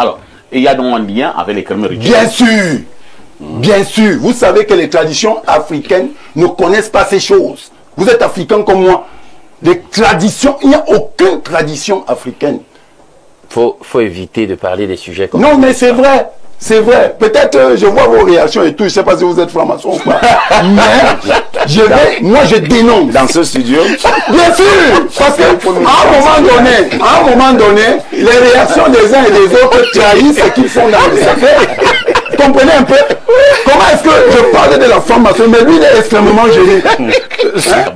Alors, il y a donc un lien avec les crimes rituels. Bien sûr. Bien sûr. Vous savez que les traditions africaines ne connaissent pas ces choses. Vous êtes africain comme moi. Les traditions, il n'y a aucune tradition africaine. Faut éviter de parler des sujets comme ça. Non, mais c'est vrai. C'est vrai. Peut-être je vois vos réactions et tout. Je ne sais pas si vous êtes franc-maçon ou pas. Mais moi, je dénonce. Dans ce studio. Bien sûr. Parce qu'à un moment donné, les réactions des uns et des autres trahissent ce qu'ils font dans les affaires. Comprenez un peu? Comment est-ce que je parle de la franc-maçon, mais lui, il est extrêmement gêné.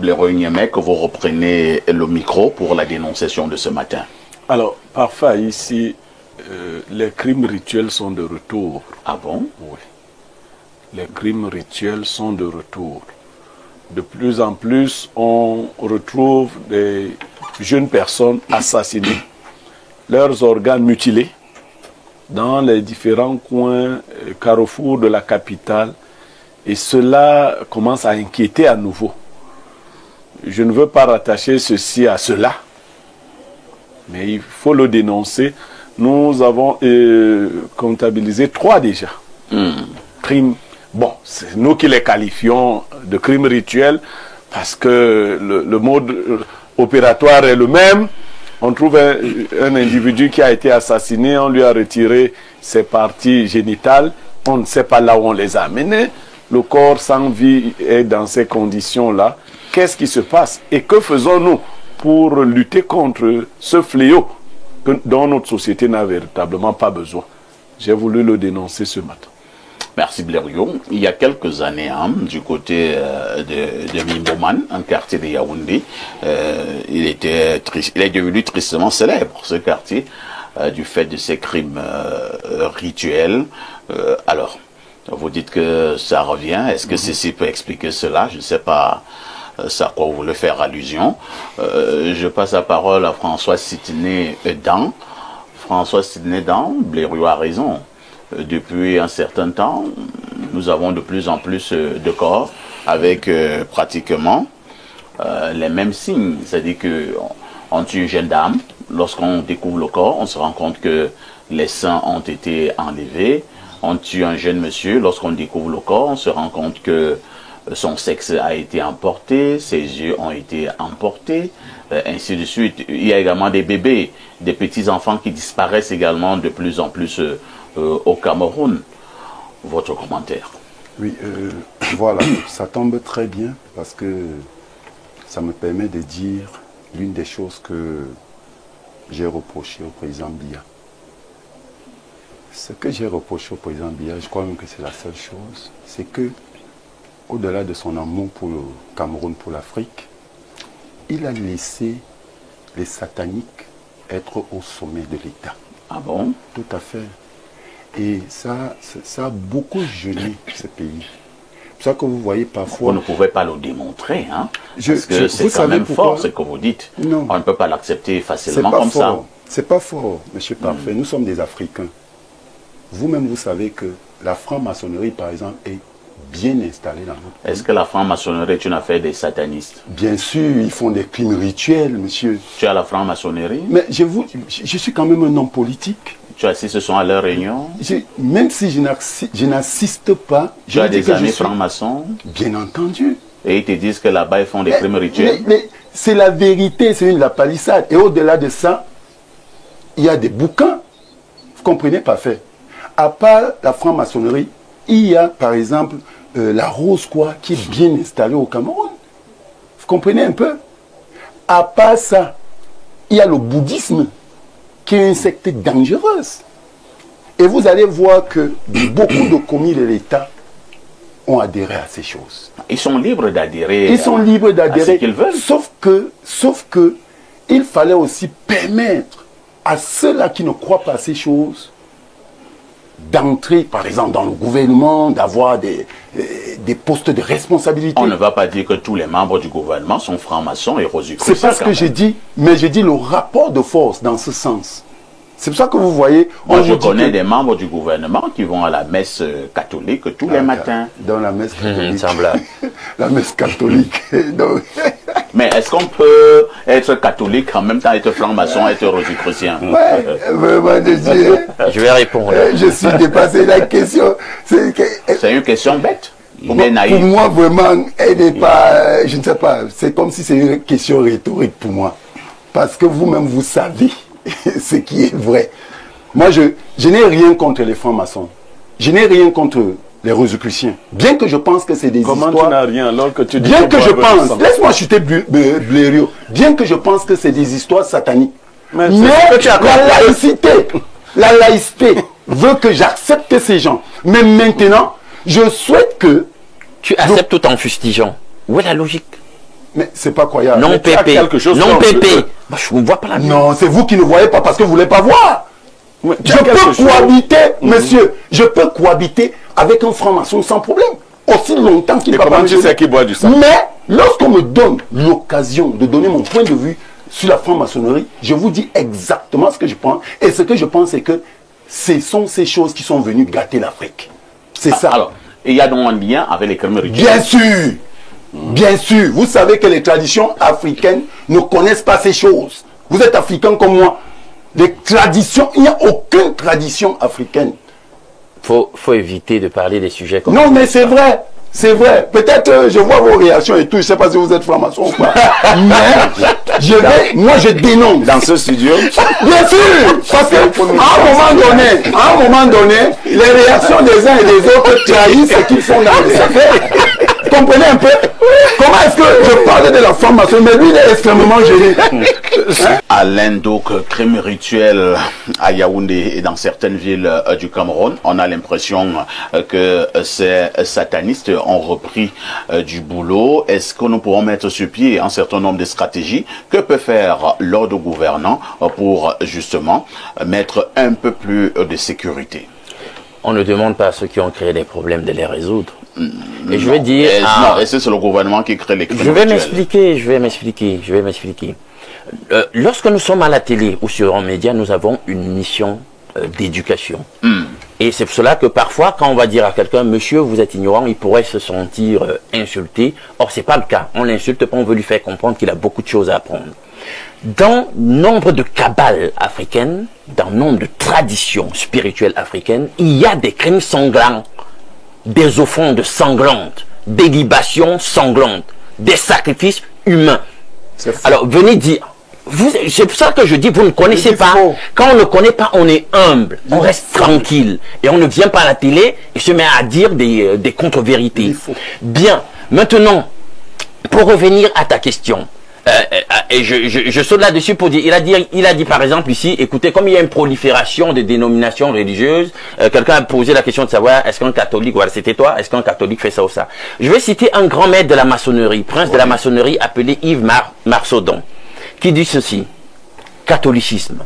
Leroy Niamey, que vous reprenez le micro pour la dénonciation de ce matin. Alors, parfois ici, les crimes rituels sont de retour. Ah bon? Oui. Les crimes rituels sont de retour. De plus en plus, on retrouve des jeunes personnes assassinées, leurs organes mutilés, dans les différents coins, carrefours de la capitale. Et cela commence à inquiéter à nouveau. Je ne veux pas rattacher ceci à cela, mais il faut le dénoncer. Nous avons comptabilisé 3 déjà. Crimes. Bon, c'est nous qui les qualifions de crimes rituels parce que le mode opératoire est le même. On trouve un individu qui a été assassiné, on lui a retiré ses parties génitales, on ne sait pas là où on les a amenées. Le corps sans vie est dans ces conditions-là. Qu'est-ce qui se passe et que faisons-nous pour lutter contre ce fléau dont notre société n'a véritablement pas besoin? J'ai voulu le dénoncer ce matin. Merci Blériot. Il y a quelques années, du côté de Mimboman, un quartier de Yaoundé, il est devenu tristement célèbre, ce quartier, du fait de ces crimes rituels. Alors, vous dites que ça revient. Est-ce que ceci peut expliquer cela? Je ne sais pas à quoi vous voulez faire allusion. Je passe la parole à François Sidney-Dan. François Sidney-Dan, Blériot a raison. Depuis un certain temps, nous avons de plus en plus de corps avec pratiquement les mêmes signes. C'est-à-dire qu'on tue une jeune dame, lorsqu'on découvre le corps, on se rend compte que les seins ont été enlevés. On tue un jeune monsieur, lorsqu'on découvre le corps, on se rend compte que son sexe a été emporté, ses yeux ont été emportés, ainsi de suite. Il y a également des bébés, des petits-enfants qui disparaissent également de plus en plus au Cameroun. Votre commentaire? Oui, voilà, ça tombe très bien parce que ça me permet de dire l'une des choses que j'ai reproché au président Biya. Ce que j'ai reproché au président Biya, je crois même que c'est la seule chose, c'est que, au-delà de son amour pour le Cameroun, pour l'Afrique, il a laissé les sataniques être au sommet de l'État. Ah bon? Tout à fait. Et ça a beaucoup gêné ce pays. C'est ça que vous voyez parfois... Vous ne pouvez pas le démontrer, hein? Parce que c'est quand même fort ce que vous dites. Non. On ne peut pas l'accepter facilement comme ça. C'est pas fort, monsieur Parfait. Nous sommes des Africains. Vous-même, vous savez que la franc-maçonnerie, par exemple, est bien installée dans notre pays. Est-ce que la franc-maçonnerie est une affaire des satanistes? Bien sûr, ils font des crimes rituels, monsieur. Tu as la franc-maçonnerie? Mais je suis quand même un homme politique. Tu assistes souvent à leur réunion? Même si je n'assiste pas... Tu as des amis francs-maçons? Bien entendu. Et ils te disent que là-bas, ils font des crimes rituels? Mais c'est la vérité, c'est la palissade. Et au-delà de ça, il y a des bouquins. Vous comprenez, parfait. À part la franc-maçonnerie, il y a, par exemple, la Rose quoi, qui est bien installée au Cameroun. Vous comprenez un peu? À part ça, il y a le bouddhisme, qui est une secte dangereuse. Et vous allez voir que beaucoup de commis de l'État ont adhéré à ces choses. Ils sont libres d'adhérer. Ils sont libres d'adhérer. À ce qu'ils veulent. Sauf que il fallait aussi permettre à ceux-là qui ne croient pas à ces choses d'entrer, par exemple, dans le gouvernement, d'avoir des postes de responsabilité. On ne va pas dire que tous les membres du gouvernement sont francs-maçons et rosicruciens. C'est pas ce que j'ai dit, mais j'ai dit le rapport de force dans ce sens. C'est pour ça que vous voyez... Moi, je connais des membres du gouvernement qui vont à la messe catholique tous les matins. Dans la messe catholique. Semblable. La messe catholique. Donc, Mais est-ce qu'on peut être catholique en même temps être franc-maçon, être rosicrucien? Ouais, vraiment, Je vais répondre. je suis dépassé la question. C'est une question bête. Ou bien Pour naïve. moi, vraiment, elle n'est pas... Je ne sais pas. C'est comme si c'est une question rhétorique pour moi. Parce que vous-même, vous savez ce qui est vrai. Moi, je n'ai rien contre les francs-maçons. Je n'ai rien contre les rosicruciens. Bien que je pense que c'est des histoires... Comment tu n'as rien alors que tu dis Bien que je bois avec pense... Laisse-moi chuter Blériot. Bien que je pense que c'est des histoires sataniques. Mais Mais c'est ce que tu as compris. la laïcité veut que j'accepte ces gens. Mais maintenant, je souhaite que... Tu acceptes tout en fustigeant. Où est la logique? Mais c'est pas croyable. Non, tu as Pépé. quelque chose Non, contre Pépé. eux. Moi, je ne vois pas la vie. Non, c'est vous qui ne voyez pas parce que vous ne voulez pas voir. Mais tu Je as quelque peux chose. cohabiter, monsieur, je peux cohabiter avec un franc-maçon sans problème. Aussi longtemps qu'il Et va comment pas tu me sais qu'il boit du sang? Mais lorsqu'on me donne l'occasion de donner mon point de vue sur la franc-maçonnerie, je vous dis exactement ce que je pense. Et ce que je pense, c'est que ce sont ces choses qui sont venues gâter l'Afrique. C'est ça. Alors, il y a donc un lien avec les crimes rituels. Bien sûr. Bien sûr. Vous savez que les traditions africaines ne connaissent pas ces choses. Vous êtes africain comme moi. Les traditions, il n'y a aucune tradition africaine. Faut éviter de parler des sujets comme Non, mais c'est vrai. C'est vrai. Peut-être je vois vos réactions et tout. Je ne sais pas si vous êtes franc-maçon ou pas. Mais moi, je dénonce. Dans ce studio, Bien sûr. Parce qu'à un moment donné, les réactions des uns et des autres trahissent ce qu'ils font dans les affaires. Comprenez un peu? Comment est-ce que je parle de la formation, mais lui, il est extrêmement gêné. Alain, donc, crime rituel à Yaoundé et dans certaines villes du Cameroun, on a l'impression que ces satanistes ont repris du boulot. Est-ce que nous pourrons mettre sur pied un certain nombre de stratégies que peut faire l'ordre gouvernant pour justement mettre un peu plus de sécurité? On ne demande pas à ceux qui ont créé des problèmes de les résoudre. Et je vais dire... Non, et c'est le gouvernement qui crée les crimes Je vais rituels. m'expliquer. Lorsque nous sommes à la télé ou sur un média, nous avons une mission d'éducation. Et c'est pour cela que parfois, quand on va dire à quelqu'un, monsieur, vous êtes ignorant, il pourrait se sentir insulté. Or, c'est pas le cas. On l'insulte pas, on veut lui faire comprendre qu'il a beaucoup de choses à apprendre. Dans nombre de cabales africaines, dans nombre de traditions spirituelles africaines, il y a des crimes sanglants, des offrandes sanglantes, des libations sanglantes, des sacrifices humains. Alors, venez dire, c'est pour ça que je dis, vous ne connaissez pas. Quand on ne connaît pas, on est humble, on reste tranquille. Et on ne vient pas à la télé et se met à dire des contre-vérités. Bien, maintenant, pour revenir à ta question, et je saute là-dessus pour dire, il a dit par exemple ici, écoutez, comme il y a une prolifération de dénominations religieuses, quelqu'un a posé la question de savoir, est-ce qu'un catholique, voilà, c'était toi, est-ce qu'un catholique fait ça ou ça? Je vais citer un grand maître de la maçonnerie, prince de la maçonnerie appelé Yves Marsaudon, qui dit ceci: catholicisme,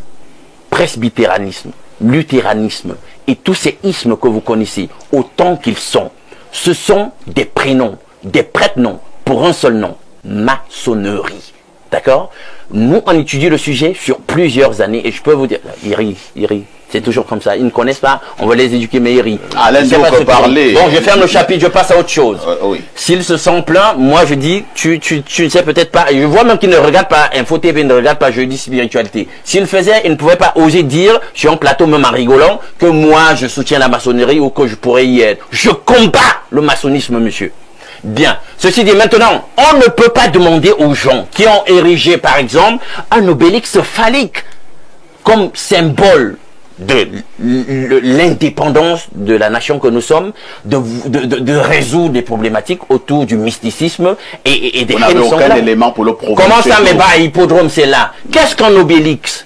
presbytéranisme, luthéranisme et tous ces ismes que vous connaissez, autant qu'ils sont, ce sont des prénoms, des prête-noms pour un seul nom: maçonnerie. D'accord? Nous, on étudie le sujet sur plusieurs années et je peux vous dire, il rit. C'est toujours comme ça. Ils ne connaissent pas, on va les éduquer, mais ils rient. Alain, on peut parler. Bon, je ferme le chapitre, je passe à autre chose. Oui. S'ils se sentent pleins, moi je dis, tu ne sais peut-être pas, et je vois même qu'ils ne regardent pas Info TV, ils ne regardent pas Jeudi Spiritualité. S'ils le faisaient, ils ne pouvaient pas oser dire, sur un plateau même en rigolant, que moi je soutiens la maçonnerie ou que je pourrais y être. Je combats le maçonnisme, monsieur. Bien. Ceci dit, maintenant, on ne peut pas demander aux gens qui ont érigé, par exemple, un obélix phallique comme symbole de l'indépendance de la nation que nous sommes, de résoudre des problématiques autour du mysticisme et des On n'avait aucun élément pour le prouver. Comment ça, mais bah, hippodrome, c'est là. Qu'est-ce qu'un obélix?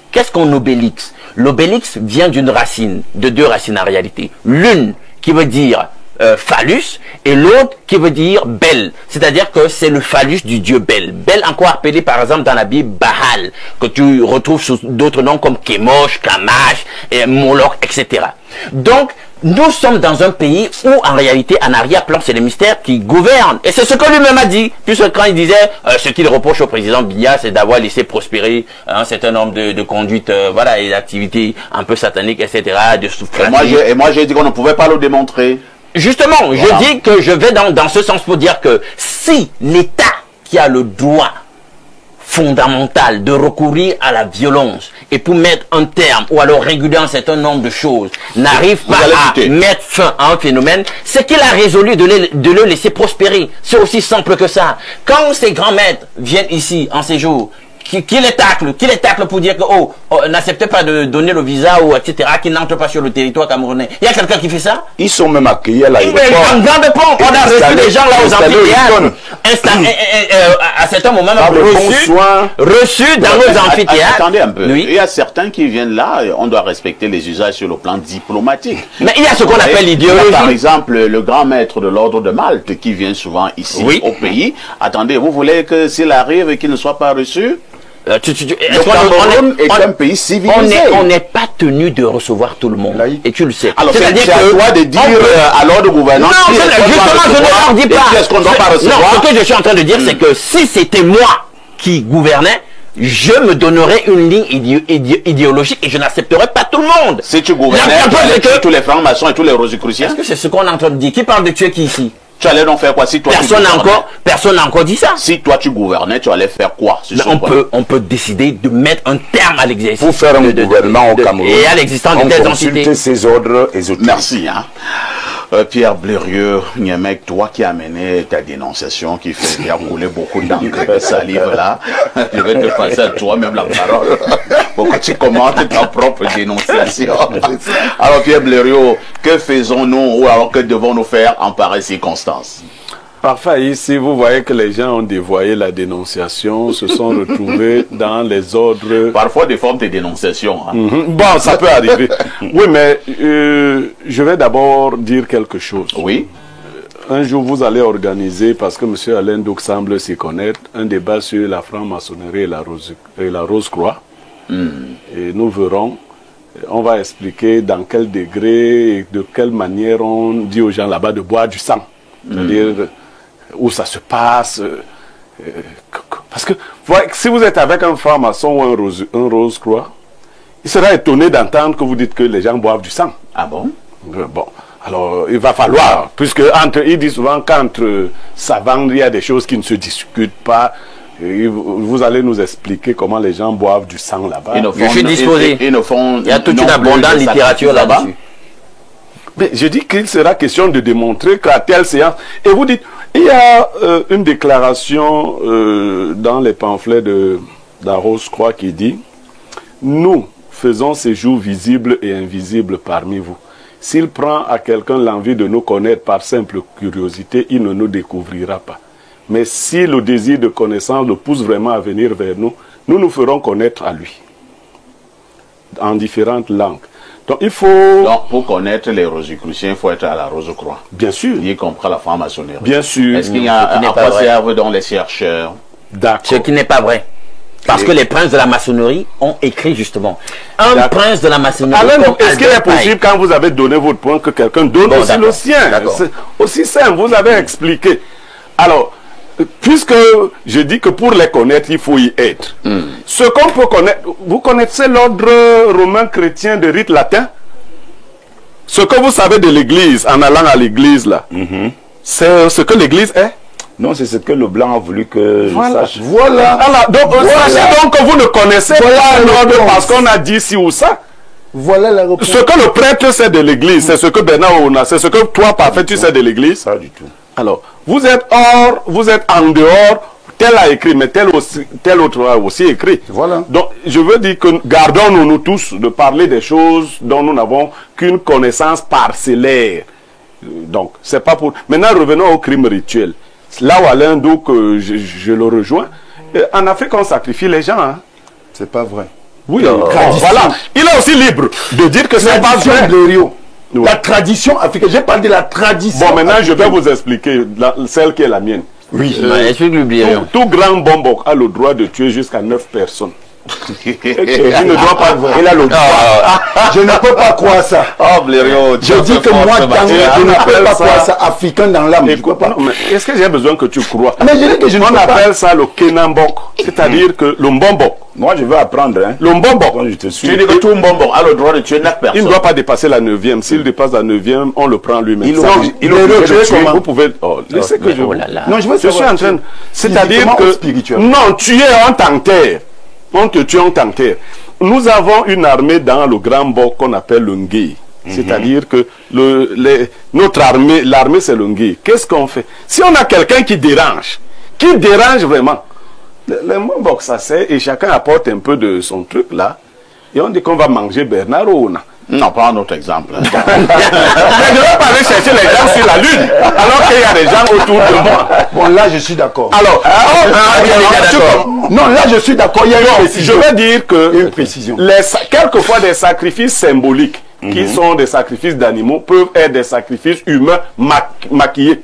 L'obélix vient d'une racine, de deux racines en réalité. L'une qui veut dire phallus, et l'autre qui veut dire Bel, c'est-à-dire que c'est le phallus du dieu Bel. Bel encore appelé par exemple dans la Bible Baal, que tu retrouves sous d'autres noms comme Kemosh, Kamash, et Moloch, etc. Donc, nous sommes dans un pays où en réalité en arrière-plan c'est les mystères qui gouvernent. Et c'est ce que lui-même a dit, puisque quand il disait ce qu'il reproche au président Biya, c'est d'avoir laissé prospérer un certain nombre de conduites, voilà, et d'activités un peu sataniques, etc. De souffrance. Et moi j'ai dit qu'on ne pouvait pas le démontrer. Justement, voilà. Je dis que je vais dans ce sens pour dire que si l'État qui a le droit fondamentale de recourir à la violence et pour mettre un terme ou alors réguler un certain nombre de choses n'arrive pas à mettre fin à un phénomène, c'est qu'il a résolu de le laisser prospérer. C'est aussi simple que ça. Quand ces grands maîtres viennent ici en séjour, qui les tacle pour dire que n'acceptez pas de donner le visa ou etc., qui n'entre pas sur le territoire camerounais. Il y a quelqu'un qui fait ça? Ils sont même accueillis à l'aéroport. En grande pompe, on a reçu des gens là aux amphithéâtres. À certains moments, reçus dans nos amphithéâtres. Attendez un peu. Oui. Il y a certains qui viennent là, on doit respecter les usages sur le plan diplomatique. Mais il y a ce qu'on appelle l'idéologie. Par exemple, le grand maître de l'ordre de Malte qui vient souvent ici au pays. Attendez, vous voulez que s'il arrive et qu'il ne soit pas reçu? Le Cameroun est un pays civilisé. On n'est pas tenu de recevoir tout le monde. Et tu le sais. Alors c'est à toi de dire à l'ordre gouvernant. Non, justement, je ne leur dis pas. Qu'est-ce qu'on doit pas recevoir? Non, ce que je suis en train de dire, c'est que si c'était moi qui gouvernais, je me donnerais une ligne idéologique et je n'accepterais pas tout le monde. Si tu gouvernais, tous les francs-maçons et tous les rosicruciens. Est-ce que c'est ce qu'on est en train de dire? Qui parle de tuer qui ici? Tu allais donc faire quoi si toi Personne n'a encore dit ça. Si toi tu gouvernais, tu allais faire quoi? On peut décider de mettre un terme à l'exercice. Pour faire un gouvernement au Cameroun. Et à l'existence de telles entités. Consulter ses ordres ésotériques. Merci. Pierre Blérieux, Niamek, toi qui as mené ta dénonciation, qui fait bien couler beaucoup d'encre de salive là, je vais te passer à toi-même la parole pour que tu commentes ta propre dénonciation. Alors Pierre Blérieux, que faisons-nous ou alors que devons-nous faire en pareille circonstance? Parfait, ici vous voyez que les gens ont dévoyé la dénonciation, se sont retrouvés dans les ordres... Parfois des formes de dénonciation. Bon, ça peut arriver. Oui, mais je vais d'abord dire quelque chose. Oui. Un jour, vous allez organiser, parce que M. Alain Douk semble s'y connaître, un débat sur la franc-maçonnerie et la Rose-Croix. Et nous verrons, on va expliquer dans quel degré et de quelle manière on dit aux gens là-bas de boire du sang. C'est-à-dire où ça se passe. Parce que si vous êtes avec un franc-maçon ou un Rose-Croix, il sera étonné d'entendre que vous dites que les gens boivent du sang. Ah bon? Bon. Alors, il va falloir, puisque il dit souvent qu'entre savants, il y a des choses qui ne se discutent pas. Vous allez nous expliquer comment les gens boivent du sang là-bas. Je suis disposé. Il y a toute une abondante littérature là-dessus. Mais je dis qu'il sera question de démontrer qu'à telle séance... Et vous dites, il y a une déclaration dans les pamphlets d'Arose-Croix qui dit « Nous faisons ces jours visibles et invisibles parmi vous. S'il prend à quelqu'un l'envie de nous connaître par simple curiosité, il ne nous découvrira pas. Mais si le désir de connaissance le pousse vraiment à venir vers nous, nous nous ferons connaître à lui. » En différentes langues. Donc il faut... Donc pour connaître les Rosicruciens, il faut être à la Rose-Croix. Bien sûr. Il comprend la franc-maçonnerie. Bien sûr. Est-ce qu'il y a à quoi servent donc les chercheurs? D'accord. Ce qui n'est pas vrai. Parce que les princes de la maçonnerie ont écrit justement. Un prince de la maçonnerie. Alors, est-ce qu'il est possible, quand vous avez donné votre point, que quelqu'un donne aussi le sien? C'est aussi simple, vous avez expliqué. Alors, puisque je dis que pour les connaître, il faut y être. Ce qu'on peut connaître, vous connaissez l'ordre romain chrétien de rite latin? Ce que vous savez de l'église, en allant à l'église là, c'est ce que l'église est? Non, c'est ce que le blanc a voulu que je sache. Voilà. Alors, donc, sachez donc que vous ne connaissez pas l'ordre parce qu'on a dit ci ou ça. Voilà la réponse. Ce que le prêtre sait de l'église, c'est ce que Bernard Ouna, c'est ce que toi, parfait, tu sais de l'église. Pas du tout. Alors, vous êtes en dehors, tel a écrit, mais tel autre a aussi écrit. Voilà. Donc, je veux dire que gardons-nous nous tous de parler des choses dont nous n'avons qu'une connaissance parcellaire. Donc, c'est pas pour... Maintenant, revenons au crime rituel. Là où Alain Douk, je le rejoins, en Afrique, on sacrifie les gens. Hein. C'est pas vrai. Oui, voilà. Il est aussi libre de dire que c'est pas vrai. Oui. La tradition africaine, j'ai parlé de la tradition. Bon, maintenant, je vais vous expliquer celle qui est la mienne. Oui. Explique-le bien. Tout grand bombok a le droit de tuer jusqu'à 9 personnes. Il ne doit pas voir. Il a le droit. Je ne peux pas croire ça. Oh, Blériot, Je dis que moi, je ne peux pas croire ça, africain dans l'âme. Est-ce que j'ai besoin que tu crois? Mais je dis que je ne On peux pas. appelle ça le Kenambok, c'est-à-dire que le mbombo. Moi, je veux apprendre. Hein. Le mbombo. Quand je te suis. Tu dis que tout Mbombo a le droit de tuer 9 personnes. Il ne doit pas dépasser la 9e. S'il dépasse la 9e, on le prend lui-même. Il Ça, oblige- il il oblige oblige de de tuer. tuer. Vous pouvez. Oh, laissez que je. Oh là là. Non, je veux Je suis savoir. en train. C'est-à-dire Physiquement ou que. spirituellement? Non, tu es en tant que terre. On te tue en tant que terre. Nous avons une armée dans le Grand Bok qu'on appelle le Ngé. C'est-à-dire que notre armée, l'armée c'est le Ngé. Qu'est-ce qu'on fait? Si on a quelqu'un qui dérange vraiment, le Mbok ça c'est, et chacun apporte un peu de son truc là, et on dit qu'on va manger Bernard Ouna. Non, pas un autre exemple. Mais je ne vais pas aller chercher les gens sur la lune, alors qu'il y a des gens autour de moi. Bon, là, je suis d'accord. Alors, Non, là, je suis d'accord. Il y a une je précision. veux dire que Une précision. quelquefois des sacrifices symboliques, qui sont des sacrifices d'animaux, peuvent être des sacrifices humains maquillés.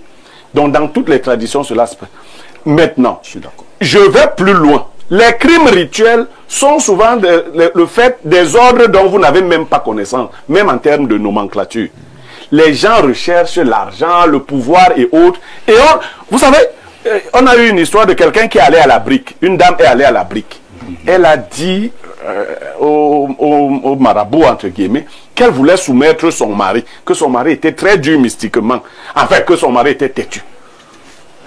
Donc, dans toutes les traditions, cela se passe. Maintenant, je vais plus loin. Les crimes rituels sont souvent le fait des ordres dont vous n'avez même pas connaissance, même en termes de nomenclature. Les gens recherchent l'argent, le pouvoir et autres. Et vous savez, on a eu une histoire de quelqu'un qui est allé à la brique. Une dame est allée à la brique. Elle a dit au marabout, entre guillemets, qu'elle voulait soumettre son mari, que son mari était très dur mystiquement, enfin que son mari était têtu.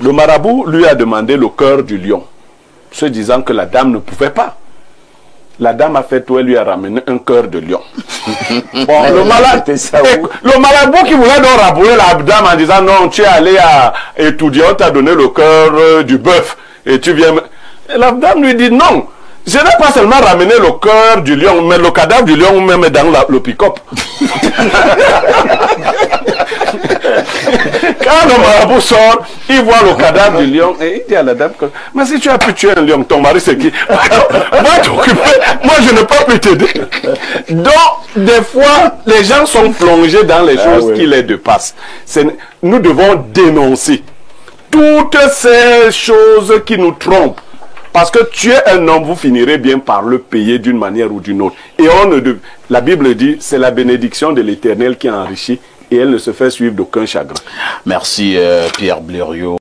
Le marabout lui a demandé le cœur du lion, se disant que la dame ne pouvait pas. La dame a fait tout, elle lui a ramené un cœur de lion. Bon, le marabout qui voulait donc rabouiller la dame en disant non, tu es allé à étudier, on t'a donné le cœur du bœuf et tu viens. Et la dame lui dit non, je n'ai pas seulement ramené le cœur du lion, mais le cadavre du lion même dans le pick-up. Quand le marabout sort, il voit le cadavre du lion et il dit à la dame que, mais si tu as pu tuer un lion, ton mari c'est qui? Va t'occuper, moi je ne peux plus t'aider. Donc, des fois, les gens sont plongés dans les choses qui les dépassent. Nous devons dénoncer toutes ces choses qui nous trompent. Parce que tu es un homme, vous finirez bien par le payer d'une manière ou d'une autre. Et la Bible dit, c'est la bénédiction de l'Éternel qui enrichit et elle ne se fait suivre d'aucun chagrin. Merci Pierre Blériot.